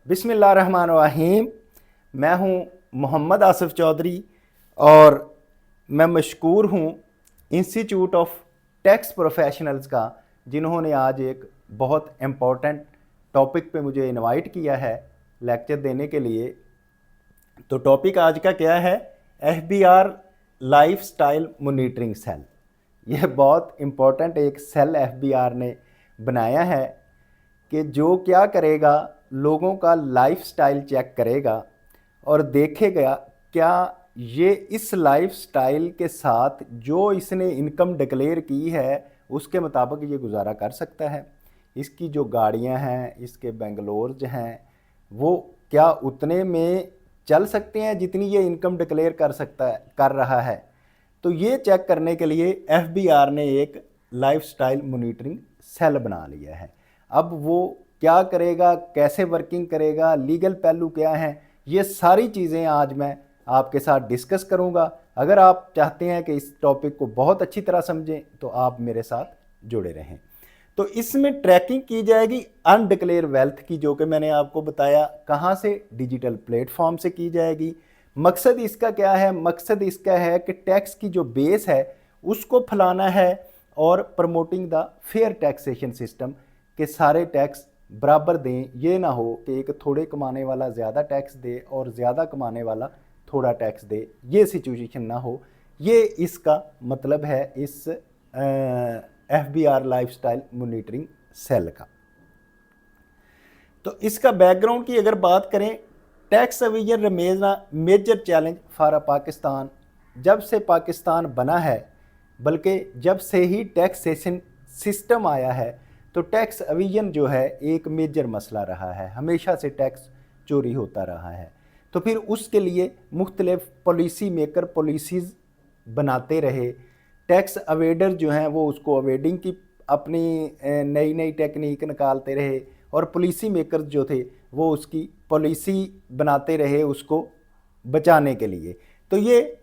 बिस्मिल्लाहिर्रहमानिर्रहीम। मैं हूं मोहम्मद आसिफ चौधरी और मैं मशकूर हूं इंस्टीट्यूट ऑफ टैक्स प्रोफेशनल्स का, जिन्होंने आज एक बहुत इम्पोर्टेंट टॉपिक पे मुझे इनवाइट किया है लेक्चर देने के लिए। तो टॉपिक आज का क्या है? FBR lifestyle monitoring cell. यह बहुत इम्पोर्टेंट एक सेल FBR ने बनाया है कि जो क्या करेगा, लोगों का लाइफस्टाइल चेक करेगा और देखेगा क्या ये इस लाइफस्टाइल के साथ जो इसने इनकम डिक्लेयर की है उसके मुताबिक ये गुजारा कर सकता है। इसकी जो गाड़ियां हैं, इसके बेंगलोर हैं, वो क्या उतने में चल सकते हैं जितनी ये इनकम डिक्लेयर कर रहा है। तो ये चेक करने के लिए FBR ने एक लाइफस्टाइल मॉनिटरिंग सेल बना लिया है। अब वो क्या करेगा, कैसे वर्किंग करेगा, लीगल पहलू क्या हैं, ये सारी चीज़ें आज मैं आपके साथ डिस्कस करूंगा। अगर आप चाहते हैं कि इस टॉपिक को बहुत अच्छी तरह समझें तो आप मेरे साथ जुड़े रहें। तो इसमें ट्रैकिंग की जाएगी अनडिक्लेयर वेल्थ की, जो कि मैंने आपको बताया कहाँ से, डिजिटल प्लेटफॉर्म से की जाएगी। मकसद इसका क्या है? मकसद इसका है कि टैक्स की जो बेस है उसको फैलाना है और promoting the fair taxation system, के सारे टैक्स बराबर दें। ये ना हो कि एक थोड़े कमाने वाला ज़्यादा टैक्स दे और ज़्यादा कमाने वाला थोड़ा टैक्स दे, ये सिचुएशन ना हो। ये इसका मतलब है इस FBR लाइफस्टाइल मॉनिटरिंग सेल का। तो इसका बैकग्राउंड की अगर बात करें, tax evasion remains a major challenge for a Pakistan. जब से पाकिस्तान बना है, बल्कि जब से ही टैक्सेशन सिस्टम आया है, तो टैक्स एविजन जो है एक मेजर मसला रहा है। हमेशा से टैक्स चोरी होता रहा है। तो फिर उसके लिए मुख्तलिफ पॉलिसी मेकर पॉलिसीज़ बनाते रहे। टैक्स अवेडर जो हैं वो उसको अवेडिंग की अपनी नई नई टेक्निक निकालते रहे और पॉलिसी मेकर जो थे वो उसकी पॉलिसी बनाते रहे उसको बचाने के लिए। तो ये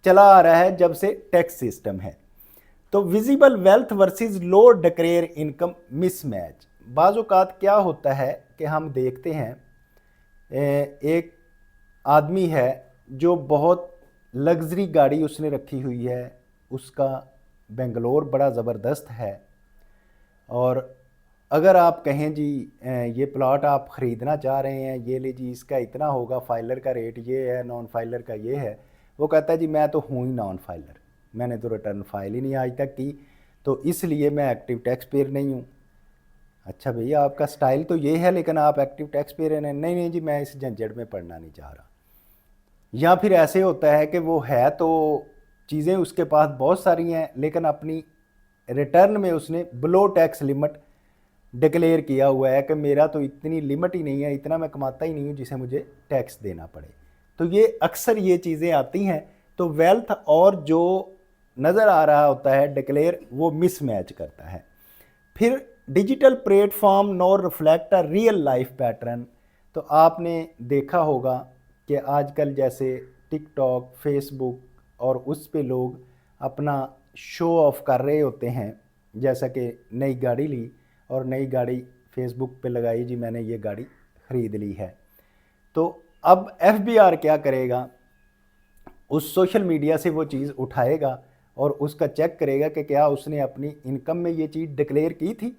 चला आ रहा है जब से टैक्स सिस्टम है। तो विजिबल वेल्थ वर्सेस लो डिक्लेयर इनकम मिसमैच। बाज़ औक़ात क्या होता है कि हम देखते हैं एक आदमी है जो बहुत लग्जरी गाड़ी उसने रखी हुई है, उसका बेंगलोर बड़ा ज़बरदस्त है, और अगर आप कहें जी ये प्लॉट आप ख़रीदना चाह रहे हैं, ये ले जी, इसका इतना होगा, फाइलर का रेट ये है, नॉन फाइलर का ये है, वो कहता है जी मैं तो हूँ ही नॉन फाइलर, मैंने तो रिटर्न फाइल ही नहीं आज तक की, तो इसलिए मैं एक्टिव टैक्स पेयर नहीं हूँ। अच्छा भैया, आपका स्टाइल तो ये है लेकिन आप एक्टिव टैक्स पेयर हैं। नहीं नहीं जी, मैं इस झंझट में पड़ना नहीं चाह रहा। या फिर ऐसे होता है कि वो है तो चीज़ें उसके पास बहुत सारी हैं, लेकिन अपनी रिटर्न में उसने बिलो टैक्स लिमिट डिक्लेयर किया हुआ है कि मेरा तो इतनी लिमिट ही नहीं है, इतना मैं कमाता ही नहीं हूँ जिसे मुझे टैक्स देना पड़े। तो ये अक्सर ये चीज़ें आती हैं। तो वेल्थ और जो नज़र आ रहा होता है डिक्लेयर, वो मिसमैच करता है। फिर digital platform nor reflect a real life pattern. तो आपने देखा होगा कि आजकल जैसे टिकटॉक, फेसबुक और उस पे लोग अपना शो ऑफ कर रहे होते हैं, जैसा कि नई गाड़ी ली और नई गाड़ी फेसबुक पे लगाई, जी मैंने ये गाड़ी ख़रीद ली है। तो अब FBR क्या करेगा, उस सोशल मीडिया से वो चीज़ उठाएगा और उसका चेक करेगा कि क्या उसने अपनी इनकम में ये चीज़ डिक्लेयर की थी।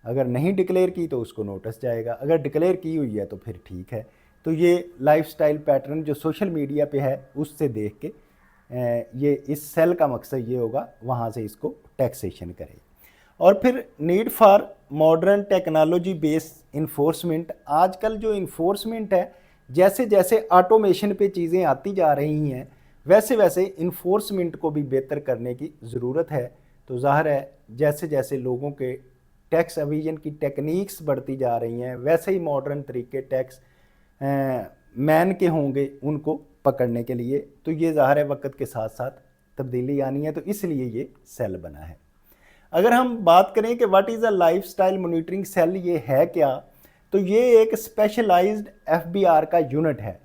अगर नहीं डिक्लेयर की तो उसको नोटिस जाएगा, अगर डिक्लेयर की हुई है तो फिर ठीक है। तो ये लाइफस्टाइल पैटर्न जो सोशल मीडिया पे है उससे देख के ये इस सेल का मकसद ये होगा वहाँ से इसको टैक्सेशन करे। और फिर need for modern technology based enforcement. आजकल जो इन्फोर्समेंट है, जैसे जैसे ऑटोमेशन पे चीज़ें आती जा रही हैं, वैसे वैसे इन्फोर्समेंट को भी बेहतर करने की ज़रूरत है। तो ज़ाहिर है जैसे जैसे लोगों के टैक्स एविजन की टेक्निक्स बढ़ती जा रही हैं, वैसे ही मॉडर्न तरीके टैक्स मैन के होंगे उनको पकड़ने के लिए। तो ये ज़ाहिर है वक्त के साथ साथ तब्दीली आनी है, तो इसलिए ये सेल बना है। अगर हम बात करें कि what is a lifestyle monitoring cell, ये है क्या, तो ये एक स्पेशलाइज्ड FBR का यूनिट है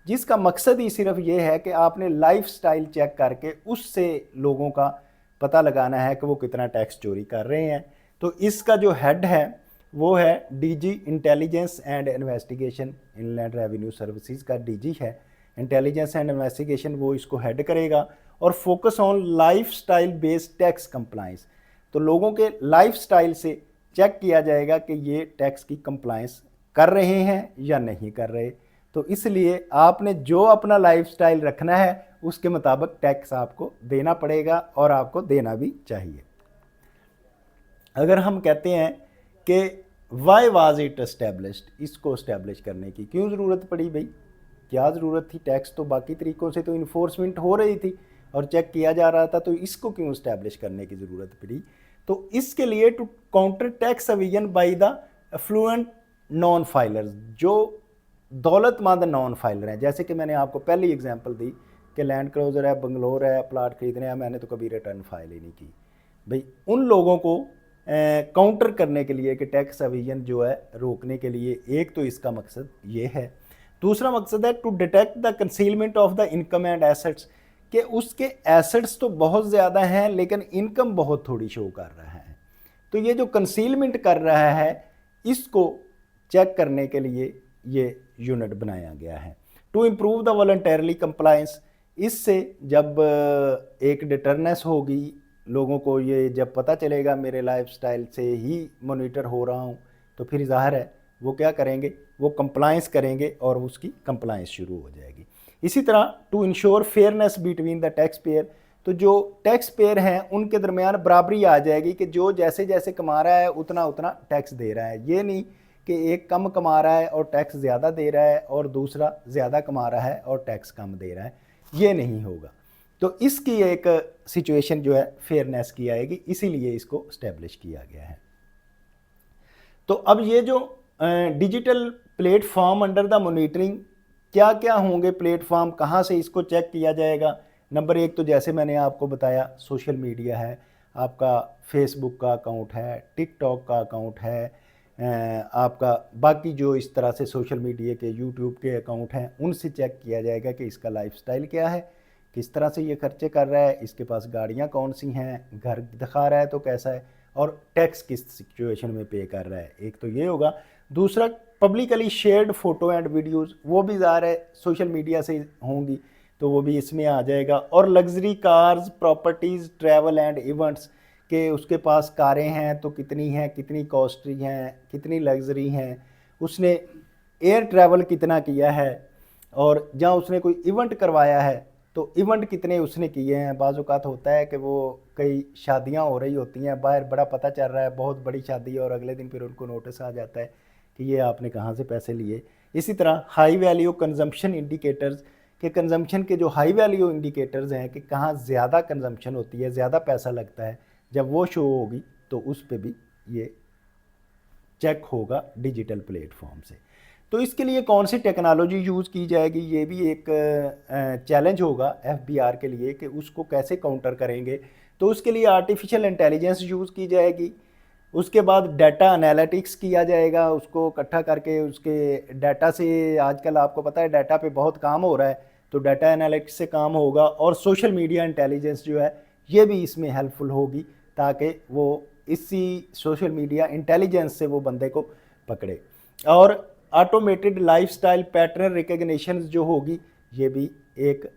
जिसका मकसद ही सिर्फ ये है कि आपने लाइफस्टाइल चेक करके उससे लोगों का पता लगाना है कि वो कितना टैक्स चोरी कर रहे हैं। तो इसका जो हेड है वो है DG intelligence and investigation, inland revenue services का डीजी है इंटेलिजेंस एंड इन्वेस्टिगेशन, वो इसको हेड करेगा। और focus on lifestyle based tax compliance, तो लोगों के लाइफस्टाइल से चेक किया जाएगा कि ये टैक्स की कंप्लायंस कर रहे हैं या नहीं कर रहे। तो इसलिए आपने जो अपना लाइफस्टाइल रखना है उसके मुताबिक टैक्स आपको देना पड़ेगा और आपको देना भी चाहिए। अगर हम कहते हैं कि वाई वाज इट एस्टेब्लिश्ड, इसको एस्टेब्लिश करने की क्यों ज़रूरत पड़ी भाई, क्या ज़रूरत थी, टैक्स तो बाकी तरीक़ों से तो इन्फोर्समेंट हो रही थी और चेक किया जा रहा था, तो इसको क्यों एस्टेब्लिश करने की ज़रूरत पड़ी। तो इसके लिए to counter tax evasion by the affluent non filers, जो दौलतमंद नॉन फाइलर हैं, जैसे कि मैंने आपको पहली एग्जांपल दी कि लैंड क्रूजर है, बंगलोर है, प्लाट खरीदने हैं, मैंने तो कभी रिटर्न फाइल ही नहीं की भाई, उन लोगों को काउंटर करने के लिए कि टैक्स एविजन जो है रोकने के लिए, एक तो इसका मकसद ये है। दूसरा मकसद है to detect the concealment of the income and assets, कि उसके एसेट्स तो बहुत ज़्यादा हैं लेकिन इनकम बहुत थोड़ी शो कर रहा है, तो ये जो कंसीलमेंट कर रहा है इसको चेक करने के लिए ये यूनिट बनाया गया है। To improve the voluntarily compliance, इससे जब एक डिटरनेस होगी लोगों को, ये जब पता चलेगा मेरे लाइफस्टाइल से ही मॉनिटर हो रहा हूँ, तो फिर ज़ाहिर है वो क्या करेंगे, वो कंप्लायंस करेंगे और उसकी कंप्लायंस शुरू हो जाएगी। इसी तरह to ensure fairness between the taxpayer, तो जो टैक्स पेयर हैं उनके दरमियान बराबरी आ जाएगी कि जो जैसे जैसे कमा रहा है उतना उतना टैक्स दे रहा है। ये नहीं कि एक कम कमा रहा है और टैक्स ज़्यादा दे रहा है और दूसरा ज़्यादा कमा रहा है और टैक्स कम दे रहा है, ये नहीं होगा। तो इसकी एक सिचुएशन जो है फेयरनेस की आएगी, इसीलिए इसको इस्टेब्लिश किया गया है। तो अब ये जो digital platform under the monitoring, क्या क्या होंगे प्लेटफॉर्म, कहाँ से इसको चेक किया जाएगा। नंबर एक तो जैसे मैंने आपको बताया सोशल मीडिया है, आपका फेसबुक का अकाउंट है, टिकटॉक का अकाउंट है, आपका बाकी जो इस तरह से सोशल मीडिया के यूट्यूब के अकाउंट हैं उनसे चेक किया जाएगा कि इसका लाइफस्टाइल क्या है, किस तरह से ये खर्चे कर रहा है, इसके पास गाड़ियाँ कौन सी हैं, घर दिखा रहा है तो कैसा है, और टैक्स किस सिचुएशन में पे कर रहा है। एक तो ये होगा। दूसरा publicly shared photo and videos, वो भी ज़ाहिर है सोशल मीडिया से होंगी तो वो भी इसमें आ जाएगा। और luxury cars, properties, travel and events, के उसके पास कारें हैं तो कितनी हैं, कितनी कॉस्टली हैं, कितनी लग्जरी हैं, उसने एयर ट्रैवल कितना किया है, और जहाँ उसने कोई इवेंट करवाया है तो इवेंट कितने उसने किए हैं। बाज़ औक़ात होता है कि वो कई शादियाँ हो रही होती हैं, बाहर बड़ा पता चल रहा है बहुत बड़ी शादी है और अगले दिन फिर उनको नोटिस आ जाता है कि ये आपने कहाँ से पैसे लिए। इसी तरह हाई वैल्यू कंजम्पशन इंडिकेटर्स, के कंजम्पशन के जो हाई वैल्यू इंडिकेटर्स हैं कि कहाँ ज़्यादा कंजम्पशन होती है, ज़्यादा पैसा लगता है, जब वो शो होगी तो उस पर भी ये चेक होगा डिजिटल प्लेटफॉर्म से। तो इसके लिए कौन सी टेक्नोलॉजी यूज़ की जाएगी, ये भी एक चैलेंज होगा एफबीआर के लिए कि उसको कैसे काउंटर करेंगे। तो उसके लिए आर्टिफिशियल इंटेलिजेंस यूज़ की जाएगी, उसके बाद डाटा एनालिटिक्स किया जाएगा, उसको इकट्ठा करके उसके डाटा से, आजकल आपको पता है डाटा पे बहुत काम हो रहा है, तो डाटा एनालिटिक्स से काम होगा। और सोशल मीडिया इंटेलिजेंस जो है ये भी इसमें हेल्पफुल होगी ताकि वो इसी सोशल मीडिया इंटेलिजेंस से वो बंदे को पकड़े। और ऑटोमेटेड लाइफस्टाइल पैटर्न रिकग्निशन जो होगी, ये भी एक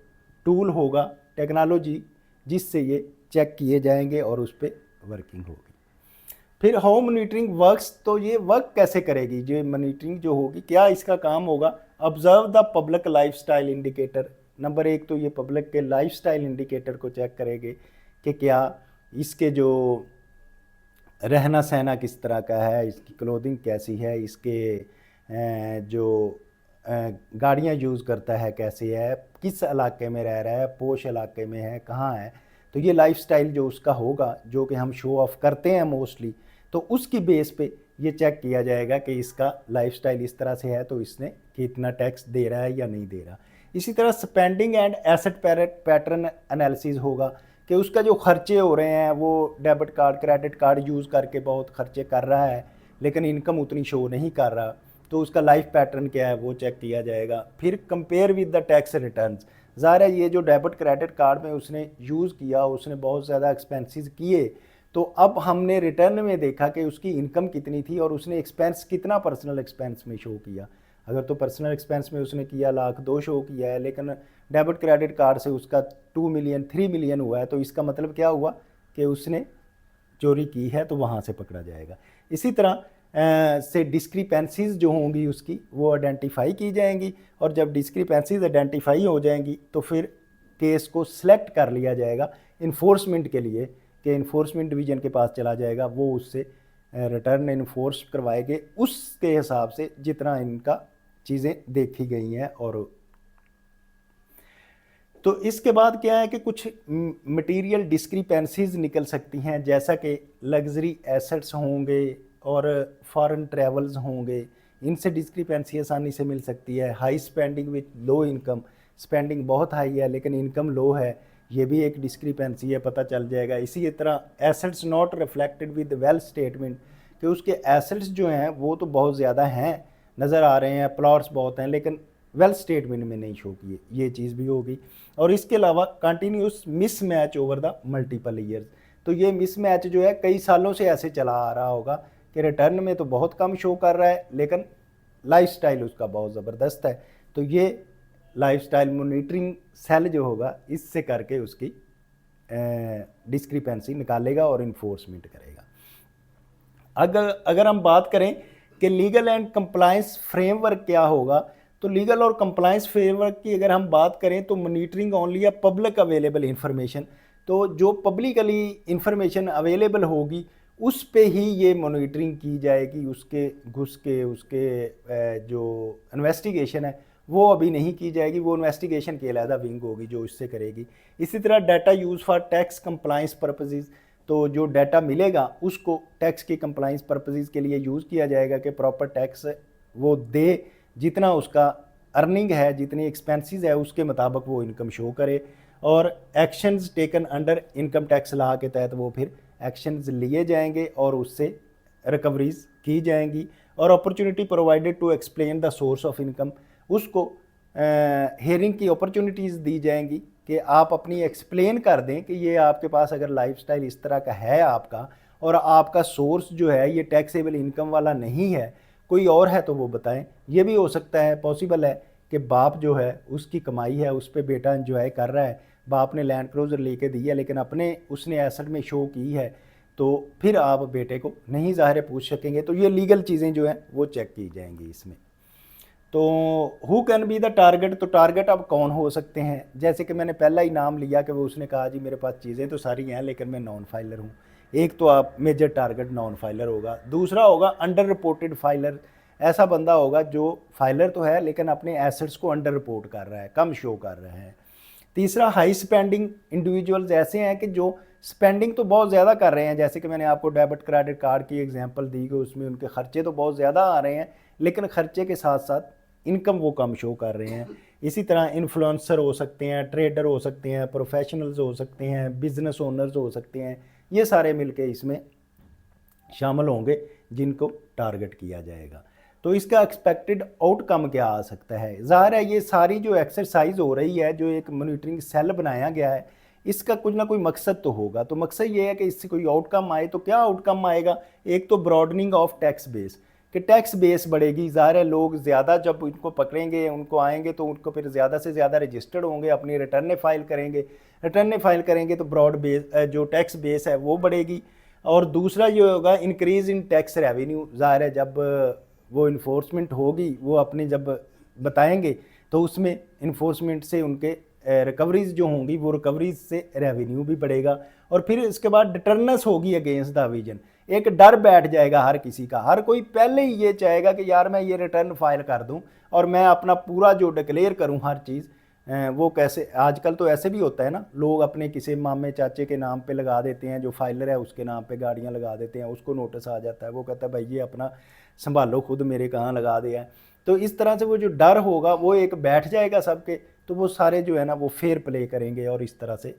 टूल होगा, टेक्नोलॉजी, जिससे ये चेक किए जाएंगे और उस पर वर्किंग होगी। फिर हाउ मॉनिटरिंग वर्क्स, तो ये वर्क कैसे करेगी, जो मॉनिटरिंग जो होगी, क्या इसका काम होगा। Observe the public lifestyle indicator, number एक तो ये पब्लिक के लाइफस्टाइल इंडिकेटर को चेक करेंगे कि क्या इसके जो रहना सहना किस तरह का है, इसकी क्लोथिंग कैसी है, इसके जो गाड़ियाँ यूज़ करता है कैसे है, किस इलाके में रह रहा है, पोश इलाके में है, कहाँ है। तो ये लाइफस्टाइल जो उसका होगा, जो कि हम शो ऑफ करते हैं मोस्टली, तो उसकी बेस पे ये चेक किया जाएगा कि इसका लाइफस्टाइल इस तरह से है तो इसने कितना टैक्स दे रहा है या नहीं दे रहा। इसी तरह spending and asset pattern analysis होगा कि उसका जो खर्चे हो रहे हैं, वो debit card, credit card use करके बहुत खर्चे कर रहा है लेकिन इनकम उतनी शो नहीं कर रहा, तो उसका लाइफ पैटर्न क्या है वो चेक किया जाएगा। फिर compare with the tax returns, ज़ाहिर है ये जो डेबिट क्रेडिट कार्ड में उसने यूज़ किया, उसने बहुत ज़्यादा एक्सपेंसेस किए, तो अब हमने रिटर्न में देखा कि उसकी इनकम कितनी थी और उसने एक्सपेंस कितना पर्सनल एक्सपेंस में शो किया। अगर तो पर्सनल एक्सपेंस में उसने किया लाख 2 शो किया है, लेकिन डेबिट क्रेडिट कार्ड से उसका 2 मिलियन 3 मिलियन हुआ है, तो इसका मतलब क्या हुआ कि उसने चोरी की है, तो वहाँ से पकड़ा जाएगा। इसी तरह से डिस्क्रिपेंसीज जो होंगी उसकी वो आइडेंटिफाई की जाएंगी, और जब डिस्क्रिपेंसीज आइडेंटिफाई हो जाएंगी तो फिर केस को सिलेक्ट कर लिया जाएगा इन्फोर्समेंट के लिए, कि इन्फोर्समेंट डिवीज़न के पास चला जाएगा, वो उससे रिटर्न इन्फोर्स करवाएंगे उसके हिसाब से जितना इनका चीज़ें देखी गई हैं। और तो इसके बाद क्या है कि कुछ मटेरियल डिस्क्रिपेंसीज निकल सकती हैं, जैसा कि लग्जरी एसेट्स होंगे और फॉरेन ट्रैवल्स होंगे, इनसे डिस्क्रिपेंसी आसानी से मिल सकती है। High spending with low income, spending बहुत हाई है लेकिन इनकम लो है, ये भी एक डिस्क्रिपेंसी है, पता चल जाएगा। इसी तरह assets not reflected with well statement, कि उसके एसेट्स जो हैं वो तो बहुत ज़्यादा हैं, नज़र आ रहे हैं, प्लॉट्स बहुत हैं, लेकिन वेल स्टेटमेंट में नहीं शो किए, ये चीज़ भी होगी। और इसके अलावा continuous miss match over the multiple years, तो ये मिस मैच जो है कई सालों से ऐसे चला आ रहा होगा कि रिटर्न में तो बहुत कम शो कर रहा है लेकिन लाइफस्टाइल उसका बहुत ज़बरदस्त है, तो ये लाइफस्टाइल मॉनिटरिंग सेल जो होगा इससे करके उसकी डिस्क्रिपेंसी निकालेगा और इन्फोर्समेंट करेगा। अगर हम बात करें कि लीगल एंड कंप्लायंस फ्रेमवर्क क्या होगा, तो लीगल और कंप्लायंस फ्रेमवर्क की अगर हम बात करें तो monitoring only a public available information, तो जो पब्लिकली इंफॉर्मेशन अवेलेबल होगी उस पे ही ये मॉनिटरिंग की जाएगी, उसके घुस के उसके जो इन्वेस्टिगेशन है वो अभी नहीं की जाएगी, वो इन्वेस्टिगेशन की अलहदा विंग होगी जो इससे करेगी। इसी तरह data use for tax compliance purposes, तो जो डाटा मिलेगा उसको टैक्स की कंप्लायंस पर्पसेस के लिए यूज़ किया जाएगा कि प्रॉपर टैक्स वो दे, जितना उसका अर्निंग है, जितनी एक्सपेंसेस है उसके मुताबिक वो इनकम शो करे, और actions taken under income tax law के तहत वो फिर एक्शंस लिए जाएंगे और उससे रिकवरीज की जाएंगी। और opportunity provided to explain the source of income, उसको हेयरिंग की अपॉर्चुनिटीज़ दी जाएंगी कि आप अपनी एक्सप्लेन कर दें कि ये आपके पास अगर लाइफस्टाइल इस तरह का है आपका, और आपका सोर्स जो है ये टैक्सेबल इनकम वाला नहीं है, कोई और है तो वो बताएं। ये भी हो सकता है, पॉसिबल है कि बाप जो है उसकी कमाई है उस पर बेटा एंजॉय कर रहा है, बाप ने लैंड क्रूज़र लेके दी है लेकिन अपने उसने एसेट में शो की है, तो फिर आप बेटे को नहीं ज़ाहिर पूछ सकेंगे। तो ये लीगल चीज़ें जो हैं वो चेक की जाएंगी इसमें। तो who can be the target, तो टारगेट अब कौन हो सकते हैं, जैसे कि मैंने पहला ही नाम लिया कि वो उसने कहा जी मेरे पास चीज़ें तो सारी हैं लेकिन मैं नॉन फाइलर हूँ, एक तो आप मेजर टारगेट नॉन फाइलर होगा। दूसरा होगा अंडर रिपोर्टेड फाइलर, ऐसा बंदा होगा जो फाइलर तो है लेकिन अपने एसेट्स को अंडर रिपोर्ट कर रहा है, कम शो कर रहे हैं। तीसरा हाई स्पेंडिंग इंडिविजुअल्स, ऐसे हैं कि जो स्पेंडिंग तो बहुत ज़्यादा कर रहे हैं, जैसे कि मैंने आपको डेबिट क्रेडिट कार्ड की एग्जांपल दी कि उसमें उनके खर्चे तो बहुत ज़्यादा आ रहे हैं लेकिन खर्चे के साथ साथ इनकम वो कम शो कर रहे हैं। इसी तरह इन्फ्लुएंसर हो सकते हैं, ट्रेडर हो सकते हैं, प्रोफेशनल्स हो सकते हैं, बिजनेस ओनर्स हो सकते हैं, ये सारे मिलके इसमें शामिल होंगे जिनको टारगेट किया जाएगा। तो इसका एक्सपेक्टेड आउटकम क्या आ सकता है, ज़ाहिर है ये सारी जो एक्सरसाइज हो रही है, जो एक मॉनिटरिंग सेल बनाया गया है, इसका कुछ ना कोई मकसद तो होगा। तो मकसद ये है कि इससे कोई आउटकम आए, तो क्या आउटकम आएगा, एक तो ब्रॉडनिंग ऑफ टैक्स बेस, कि टैक्स बेस बढ़ेगी, ज़ाहिर है लोग ज़्यादा जब इनको पकड़ेंगे उनको आएंगे तो उनको फिर ज़्यादा से ज़्यादा रजिस्टर्ड होंगे, अपनी रिटर्नें फाइल करेंगे, रिटर्नें फाइल करेंगे तो ब्रॉड बेस जो टैक्स बेस है वो बढ़ेगी। और दूसरा ये होगा इंक्रीज़ इन टैक्स रेवेन्यू, ज़ाहिर है जब वो इन्फोर्समेंट होगी वो अपने जब बताएंगे तो उसमें इन्फोर्समेंट से उनके रिकवरीज जो होंगी वो रिकवरीज से रेवेन्यू भी बढ़ेगा। और फिर इसके बाद डिटरनेंस होगी अगेंस्ट द विजन, एक डर बैठ जाएगा हर किसी का, हर कोई पहले ही ये चाहेगा कि यार मैं ये रिटर्न फाइल कर दूं और मैं अपना पूरा जो डिक्लेयर करूं हर चीज़। वो कैसे, आजकल तो ऐसे भी होता है ना, लोग अपने किसी मामे चाचे के नाम पे लगा देते हैं, जो फाइलर है उसके नाम पे गाड़ियाँ लगा देते हैं, उसको नोटिस आ जाता है, वो कहता है भाई ये अपना संभालो खुद, मेरे कहाँ लगा दिया है। तो इस तरह से वो जो डर होगा वो एक बैठ जाएगा सबके, तो वो सारे जो है ना वो फेयर प्ले करेंगे और इस तरह से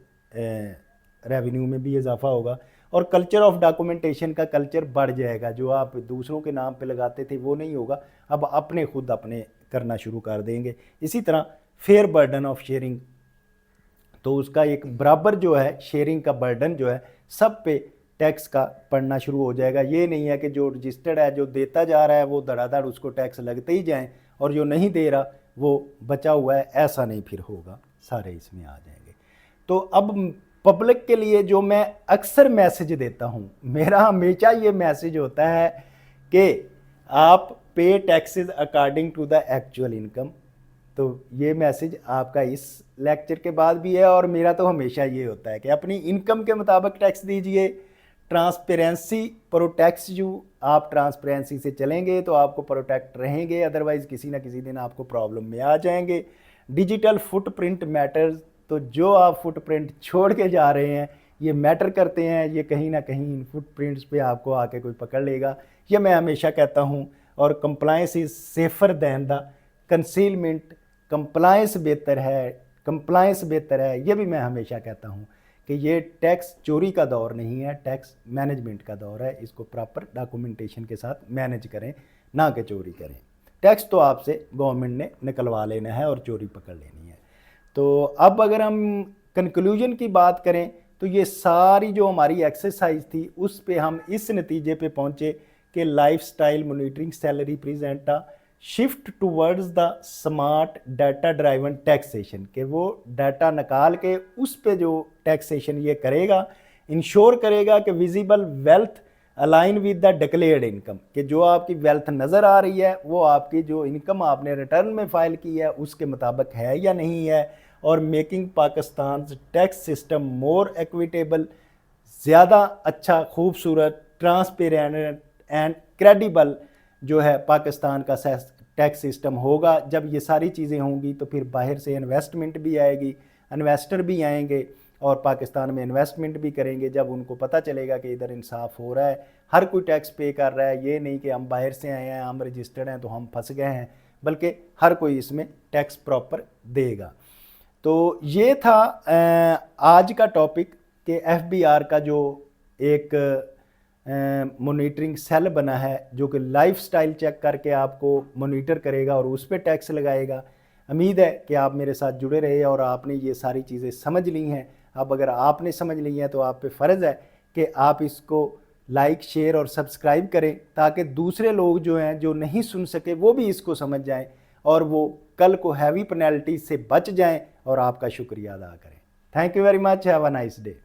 रेवेन्यू में भी इजाफा होगा। और कल्चर ऑफ डॉक्यूमेंटेशन का कल्चर बढ़ जाएगा, जो आप दूसरों के नाम पे लगाते थे वो नहीं होगा, अब अपने खुद अपने करना शुरू कर देंगे। इसी तरह फेयर बर्डन ऑफ शेयरिंग, तो उसका एक बराबर जो है शेयरिंग का बर्डन जो है सब पे टैक्स का पढ़ना शुरू हो जाएगा। ये नहीं है कि जो रजिस्टर्ड है, जो देता जा रहा है वो धड़ाधड़ उसको टैक्स लगते ही जाएं और जो नहीं दे रहा वो बचा हुआ है, ऐसा नहीं फिर होगा, सारे इसमें आ जाएंगे। तो अब पब्लिक के लिए जो मैं अक्सर मैसेज देता हूँ, मेरा हमेशा ये मैसेज होता है कि आप pay taxes according to the actual income. तो ये मैसेज आपका इस लेक्चर के बाद भी है और मेरा तो हमेशा ये होता है कि अपनी इनकम के मुताबिक टैक्स दीजिए। ट्रांसपेरेंसी प्रोटेक्ट्स यू, आप ट्रांसपेरेंसी से चलेंगे तो आपको प्रोटेक्ट रहेंगे, अदरवाइज किसी ना किसी दिन आपको प्रॉब्लम में आ जाएंगे। डिजिटल फुटप्रिंट मैटर्स, तो जो आप फुटप्रिंट छोड़ के जा रहे हैं ये मैटर करते हैं, ये कहीं ना कहीं इन फुटप्रिंट्स पे आपको आके कोई पकड़ लेगा, ये मैं हमेशा कहता हूँ। और compliance is safer than the concealment, compliance बेहतर है, कंप्लायंस बेहतर है, ये भी मैं हमेशा कहता हूँ कि ये टैक्स चोरी का दौर नहीं है, टैक्स मैनेजमेंट का दौर है। इसको प्रॉपर डॉक्यूमेंटेशन के साथ मैनेज करें, ना कि चोरी करें। टैक्स तो आपसे गवर्नमेंट ने निकलवा लेना है और चोरी पकड़ लेनी है। तो अब अगर हम कंक्लूजन की बात करें तो ये सारी जो हमारी एक्सरसाइज थी उस पे हम इस नतीजे पे पहुँचे कि lifestyle monitoring cell represent a shift towards the smart data driven taxation, के वो डाटा निकाल के उस पे जो टैक्सेशन ये करेगा, इंश्योर करेगा कि visible wealth align with the declared income, कि जो आपकी वेल्थ नज़र आ रही है वो आपकी जो इनकम आपने रिटर्न में फाइल की है उसके मुताबिक है या नहीं है। और मेकिंग पाकिस्तान टैक्स सिस्टम मोर इक्विटेबल, ज़्यादा अच्छा, खूबसूरत, ट्रांसपेरेंट एंड क्रेडिबल जो है पाकिस्तान का टैक्स सिस्टम होगा। जब ये सारी चीज़ें होंगी तो फिर बाहर से इन्वेस्टमेंट भी आएगी, इन्वेस्टर भी आएंगे और पाकिस्तान में इन्वेस्टमेंट भी करेंगे। जब उनको पता चलेगा कि इधर इंसाफ हो रहा है, हर कोई टैक्स पे कर रहा है, ये नहीं कि हम बाहर से आए हैं, हम रजिस्टर्ड हैं तो हम फंस गए हैं, बल्कि हर कोई इसमें टैक्स प्रॉपर देगा। तो ये था आज का टॉपिक कि एफबीआर का जो एक मॉनिटरिंग सेल बना है जो कि लाइफस्टाइल चेक करके आपको मॉनिटर करेगा और उस पर टैक्स लगाएगा। उम्मीद है कि आप मेरे साथ जुड़े रहे और आपने ये सारी चीज़ें समझ ली हैं। अब अगर आपने समझ ली हैं तो आप पे फ़र्ज़ है कि आप इसको लाइक, शेयर और सब्सक्राइब करें ताकि दूसरे लोग जो हैं, जो नहीं सुन सके, वो भी इसको समझ जाएं और वो कल को हैवी पेनल्टी से बच जाएं और आपका शुक्रिया अदा करें। Thank you very much, have a nice day.